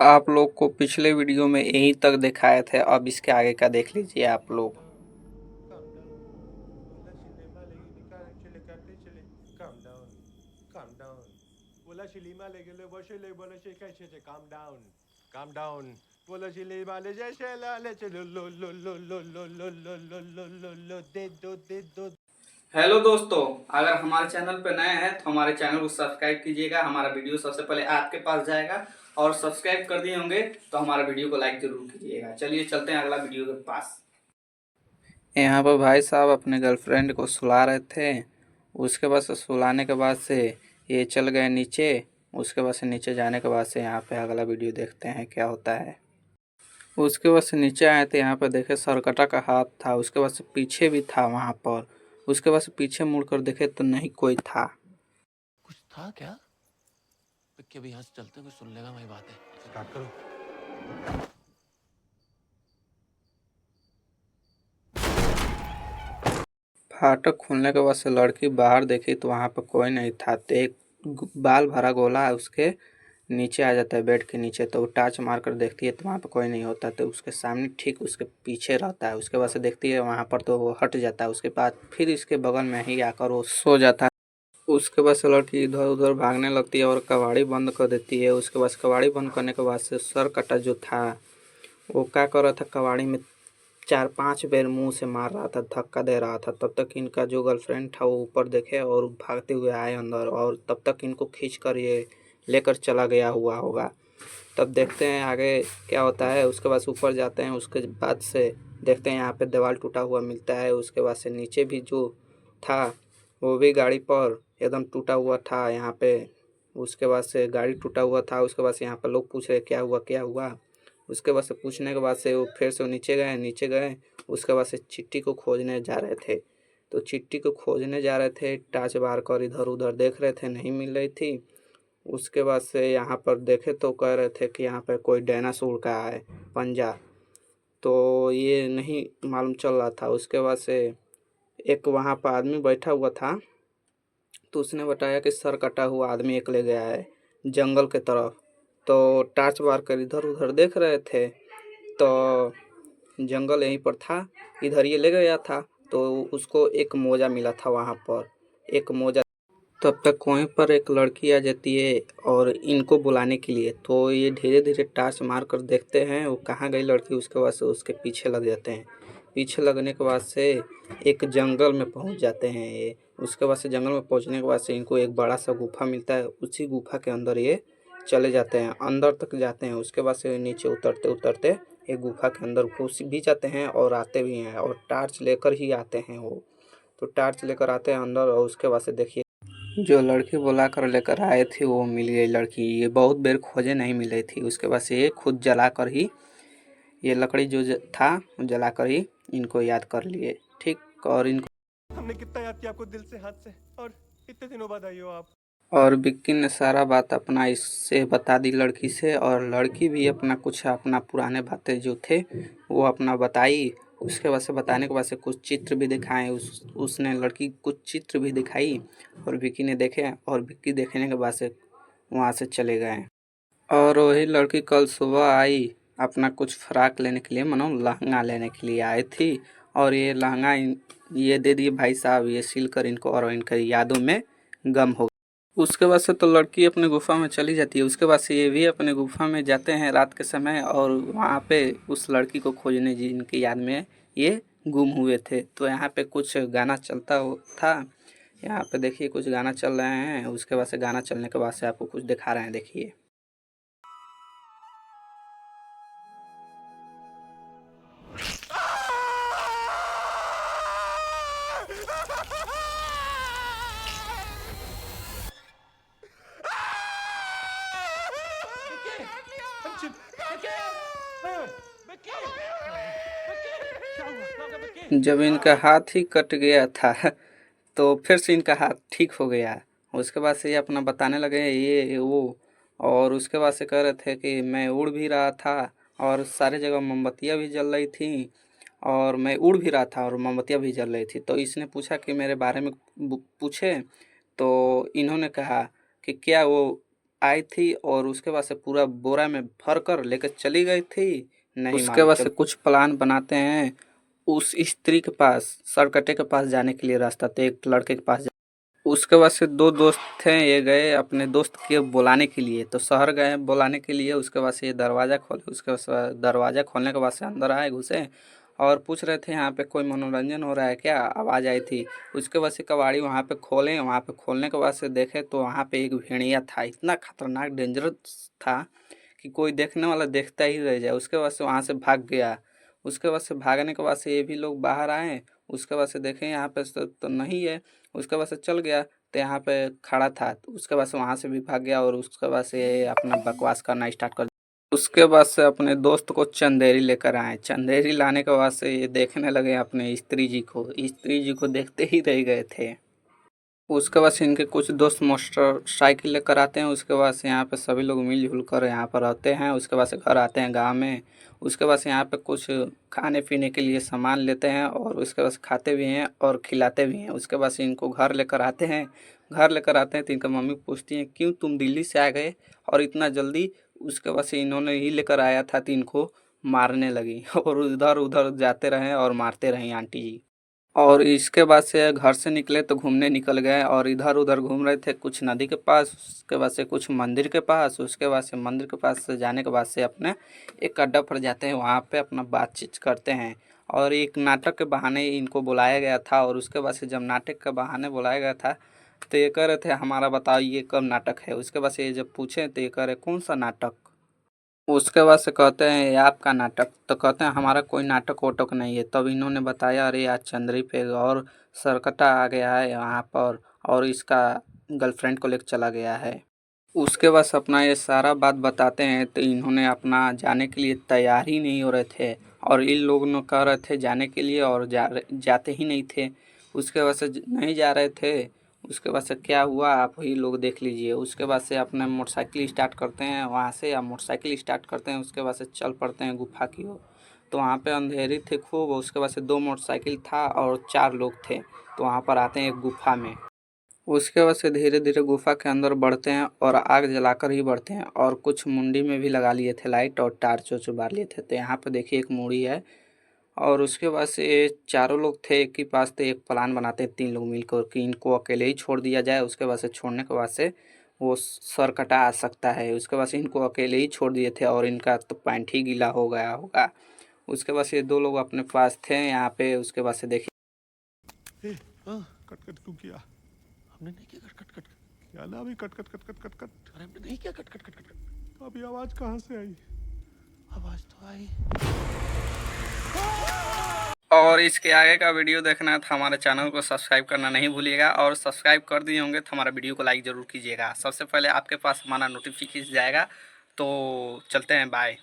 आप लोग को पिछले वीडियो में यहीं तक दिखाए थे, अब इसके आगे का देख लीजिए आप लोग। Calm down. बोला शिलेमा लेगी निकाल चले करते चले. Calm down. Calm down. बोला शिलीमा ले गेले बसे ले बोला शे कैसे से calm down. Calm down. बोला शिलीमा ले जैसे ले चलो लो लो लो लो लो लो लो लो लो लो लो दे दो. हेलो दोस्तों, अगर हमारे चैनल पर नए हैं तो हमारे चैनल को सब्सक्राइब कीजिएगा। हमारा वीडियो सबसे पहले आपके पास जाएगा और सब्सक्राइब कर दिए होंगे तो हमारा वीडियो को लाइक जरूर कीजिएगा। चलिए चलते हैं अगला वीडियो के पास। यहाँ पर भाई साहब अपने गर्लफ्रेंड को सुला रहे थे। उसके बाद से सुलाने के बाद से ये चल गए नीचे। उसके बाद से नीचे जाने के बाद से यहाँ पे अगला वीडियो देखते हैं क्या होता है। उसके बाद से नीचे आए थे, यहाँ पर देखे सरकटा का हाथ था। उसके बाद से पीछे भी था वहाँ पर। उसके बाद से पीछे मुड़कर देखे तो नहीं कोई था। कुछ था क्या? पिक्के भी यहाँ से चलते हुए सुन लेगा वही बात है। स्टार्ट करो. फाटक खुलने के बाद से लड़की बाहर देखी तो वहाँ पर कोई नहीं था। तो एक बाल भरा गोला उसके नीचे आ जाता है, बेड के नीचे। तो वो टार्च मार कर देखती है तो वहाँ पर कोई नहीं होता। तो उसके सामने ठीक उसके पीछे रहता है। उसके बाद से देखती है वहाँ पर तो वो हट जाता है। उसके बाद फिर इसके बगल में ही आकर वो सो जाता है। उसके बाद से लड़की इधर उधर भागने लगती है और कबाड़ी बंद कर देती है। उसके बाद कबाड़ी बंद करने के बाद से सर कटा जो था वो क्या कर रहा था, कबाड़ी में 4-5 बेर मुंह से मार रहा था, धक्का दे रहा था। तब तक इनका जो गर्लफ्रेंड था वो ऊपर देखे और भागते हुए आए अंदर, और तब तक इनको खींच कर ये लेकर चला गया हुआ होगा। तब देखते हैं आगे क्या होता है। उसके बाद ऊपर जाते हैं। उसके बाद से देखते हैं यहाँ पे दीवार टूटा हुआ मिलता है। उसके बाद से नीचे भी जो था वो भी गाड़ी पर एकदम टूटा हुआ था यहाँ पे। उसके बाद से गाड़ी टूटा हुआ था। उसके बाद से यहाँ पर लोग पूछ रहे क्या हुआ क्या हुआ। उसके बाद से पूछने के बाद से वो फिर से नीचे गए। उसके बाद से चिट्ठी को खोजने जा रहे थे। तो चिट्ठी को खोजने जा रहे थे, टार्च बार कर इधर उधर देख रहे थे, नहीं मिल रही थी। उसके बाद से यहाँ पर देखे तो कह रहे थे कि यहाँ पर कोई डायनासोर का है पंजा। तो ये नहीं मालूम चल रहा था। उसके बाद से एक वहाँ पर आदमी बैठा हुआ था तो उसने बताया कि सर कटा हुआ आदमी एक ले गया है जंगल के तरफ। तो टार्च बार कर इधर उधर देख रहे थे तो जंगल यहीं पर था, इधर ये ले गया था। तो उसको एक मोजा मिला था वहाँ पर, एक मोजा। तब तक वहीं पर एक लड़की आ जाती है और इनको बुलाने के लिए। तो ये धीरे धीरे टार्च मार कर देखते हैं वो कहाँ गई लड़की। उसके बाद से उसके पीछे लग जाते हैं। पीछे लगने के बाद से एक जंगल में पहुंच जाते हैं ये। उसके बाद से जंगल में पहुंचने के बाद से इनको एक बड़ा सा गुफा मिलता है। उसी गुफा के अंदर ये चले जाते हैं, अंदर तक जाते हैं। उसके बाद से नीचे उतरते उतरते एक गुफा के अंदर घुस भी जाते हैं और आते भी हैं, और टार्च लेकर ही आते हैं वो। तो टार्च लेकर आते हैं अंदर, और उसके बाद से देखिए जो लड़की बुला कर लेकर आए थे वो मिल गई लड़की। ये बहुत देर खोजे नहीं मिली थी। उसके बाद से ये खुद जला कर ही, ये लकड़ी जो था जला कर ही इनको याद कर लिए। ठीक, और इनको हमने कितना याद किया आपको दिल से हाथ से और इतने दिनों बाद आई हो आप. और विक्की ने सारा बात अपना इससे बता दी लड़की से, और लड़की भी अपना कुछ अपना पुराने बातें जो थे वो अपना बताई। उसके बाद से बताने के बाद से कुछ चित्र भी दिखाए। उसने लड़की कुछ चित्र भी दिखाई और विक्की ने देखे, और विक्की देखने के बाद से वहाँ से चले गए। और वही लड़की कल सुबह आई अपना कुछ फ्रॉक लेने के लिए, मानो लहंगा लेने के लिए आई थी। और ये लहंगा ये दे दिए भाई साहब, ये सिल कर इनको, और इनके यादों में गम हो। उसके बाद से तो लड़की अपने गुफा में चली जाती है। उसके बाद से ये भी अपने गुफा में जाते हैं रात के समय, और वहाँ पे उस लड़की को खोजने जिनकी याद में ये गुम हुए थे। तो यहाँ पे कुछ गाना चलता था। यहाँ पे देखिए कुछ गाना चल रहे हैं। उसके बाद से गाना चलने के बाद से आपको कुछ दिखा रहे हैं, देखिए। जब इनका हाथ ही कट गया था तो फिर से इनका हाथ ठीक हो गया। उसके बाद से ये अपना बताने लगे ये वो। और उसके बाद से कह रहे थे कि मैं उड़ भी रहा था और सारे जगह मोमबत्तियाँ भी जल रही थी, और मैं उड़ भी रहा था और मोमबत्तियाँ भी जल रही थी। तो इसने पूछा कि मेरे बारे में पूछे। तो इन्होंने कहा कि क्या वो आई थी और उसके बाद से पूरा बोरा में भर कर लेकर चली गई थी। नहीं उसके बाद से कुछ प्लान बनाते हैं उस स्त्री के पास, सरकटे के पास जाने के लिए रास्ता, तो एक लड़के के पास उसके बाद से दो दोस्त थे, ये गए अपने दोस्त के बुलाने के लिए, तो शहर गए बुलाने के लिए। उसके बाद से ये दरवाज़ा खोले, उसके बाद से दरवाज़ा खोलने के बाद से अंदर आए, घुसे और पूछ रहे थे यहाँ पे कोई मनोरंजन हो रहा है क्या, आवाज़ आई थी। उसके बाद से कबाड़ी वहाँ पे खोले, वहाँ पे खोलने के बाद से देखे तो वहाँ पे एक भेड़िया था, इतना खतरनाक डेंजरस था कि कोई देखने वाला देखता ही रह जाए। उसके बाद से वहाँ से भाग गया। उसके बाद से भागने के बाद से ये भी लोग बाहर आए। उसके बाद से देखें यहाँ पे तो नहीं है। उसके बाद से चल गया तो यहाँ पे खड़ा था, तो उसके बाद से वहाँ से भी भाग गया और उसके बाद से ये अपना बकवास करना स्टार्ट कर दिया। उसके बाद से अपने दोस्त को चंदेरी लेकर आए। चंदेरी लाने के बाद से ये देखने लगे अपने स्त्री जी को। स्त्री जी को देखते ही रह गए थे। उसके बाद से इनके कुछ दोस्त मोटरसाइकिल लेकर आते हैं। उसके बाद से यहाँ पे सभी लोग मिलजुल कर यहाँ पर रहते हैं। उसके बाद से घर आते हैं गांव में। उसके बाद से यहाँ पे कुछ खाने पीने के लिए सामान लेते हैं और उसके बाद से खाते भी हैं और खिलाते भी हैं। उसके बाद से इनको घर लेकर आते हैं। घर लेकर आते हैं तो इनका मम्मी पूछती हैं क्यों तुम दिल्ली से आ गए और इतना जल्दी। उसके बाद से इन्होंने ही लेकर आया था तो इनको मारने लगी और इधर उधर जाते रहे और मारते रहे आंटी जी। और इसके बाद से घर से निकले तो घूमने निकल गए और इधर उधर घूम रहे थे, कुछ नदी के पास, उसके बाद से कुछ मंदिर के पास। उसके बाद से मंदिर के पास से जाने के बाद से अपने एक अड्डा पर जाते हैं, वहाँ पे अपना बातचीत करते हैं। और एक नाटक के बहाने इनको बुलाया गया था और उसके बाद से जब नाटक के बहाने बुलाया गया था तो ये कह रहे थे हमारा बताओ ये कब नाटक है। उसके बाद से ये जब पूछे तो ये कह रहे कौन सा नाटक। उसके बाद से कहते हैं ये आपका नाटक, तो कहते हैं हमारा कोई नाटक वोटक नहीं है। तब इन्होंने बताया अरे आज चंद्री पे और सरकटा आ गया है यहाँ पर और इसका गर्लफ्रेंड को लेकर चला गया है। उसके बाद से अपना ये सारा बात बताते हैं तो इन्होंने अपना जाने के लिए तैयार ही नहीं हो रहे थे और इन लोगों ने कह रहे थे जाने के लिए और जाते ही नहीं थे। उसके बाद से नहीं जा रहे थे। उसके बाद से क्या हुआ आप ही लोग देख लीजिए। उसके बाद से अपना मोटरसाइकिल स्टार्ट करते हैं वहाँ से, या मोटरसाइकिल स्टार्ट करते हैं उसके बाद से चल पड़ते हैं गुफा की ओर। तो वहाँ पे अंधेरी थे खूब। उसके बाद से 2 मोटरसाइकिल था और 4 लोग थे, तो वहाँ पर आते हैं एक गुफा में। उसके बाद से धीरे धीरे गुफा के अंदर बढ़ते हैं और आग जलाकर ही बढ़ते हैं और कुछ मुंडी में भी लगा लिए थे लाइट और टार्च वार्च बार लिए थे। तो यहाँ पे देखिए एक मूड़ी है और उसके बाद से ये चारों लोग थे एक ही पास, तो एक प्लान बनाते हैं 3 लोग मिलकर कि इनको अकेले ही छोड़ दिया जाए। उसके बाद से छोड़ने के बाद से वो सर कटा आ सकता है। उसके बाद से इनको अकेले ही छोड़ दिए थे और इनका तो पैंट ही गीला हो गया होगा। उसके बाद से ये 2 लोग अपने पास थे यहाँ पे। उसके बाद से देखिए ए, कट कट क्यों किया? हमने नहीं किया कट कट कट। क्या ना अभी cut cut cut cut cut cut. अरे हमने नहीं किया कट कट कट कट। तो अभी आवाज कहाँ से आई? आवाज तो आई। और इसके आगे का वीडियो देखना है तो हमारे चैनल को सब्सक्राइब करना नहीं भूलिएगा और सब्सक्राइब कर दिए होंगे तो हमारा वीडियो को लाइक ज़रूर कीजिएगा। सबसे पहले आपके पास हमारा नोटिफिकेशन जाएगा। तो चलते हैं, बाय।